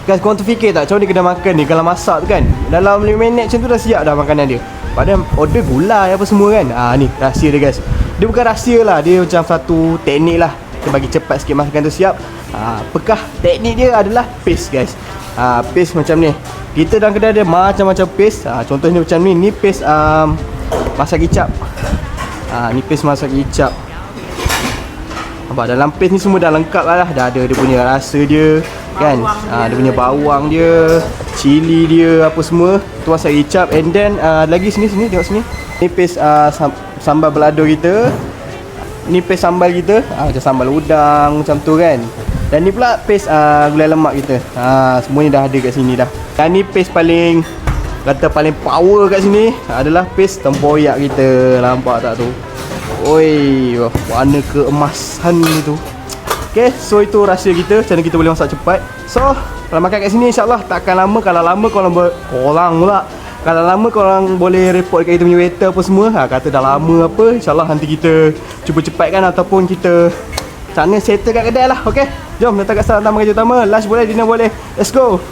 Guys, korang terfikir tak macam mana kedai makan ni kalau masak tu kan, dalam 5 minit macam tu dah siap dah makanan dia. Padahal order gulai apa semua kan. Ni rahsia dia guys. Dia bukan rahsia lah, dia macam satu teknik lah. Dia bagi cepat sikit masakan tu siap. Apakah teknik dia adalah paste guys. Paste macam ni. Kita dalam kedai dia macam-macam paste. Contohnya macam ni. Ni paste masak kicap. Ni paste masak kicap. Nampak dalam paste ni semua dah lengkap lah. Dah ada dia punya rasa dia kan. Dia punya bawang dia, cili dia, apa semua. Tu masak kicap. And then lagi sini tengok sini. Ni paste sambal balado kita. Ni paste sambal kita. Macam sambal udang macam tu kan. Dan ni pula paste gulai lemak kita. Semuanya dah ada kat sini dah. Dan ni paste paling power kat sini adalah paste tempoyak kita. Nampak tak tu? Oi, warna keemasan tu. Okay, so itu rahsia kita, macam mana kita boleh masak cepat. So, kalau makan kat sini insyaAllah tak akan lama. Kalau lama Kalau lama korang boleh report kat kita punya waiter apa semua. Kata dah lama apa, insyaAllah nanti kita cuba cepatkan ataupun kita sana settle kat kedai lah. Okay, jom datang kat Salam Utama Kerja Utama. Lunch boleh, dinner boleh. Let's go.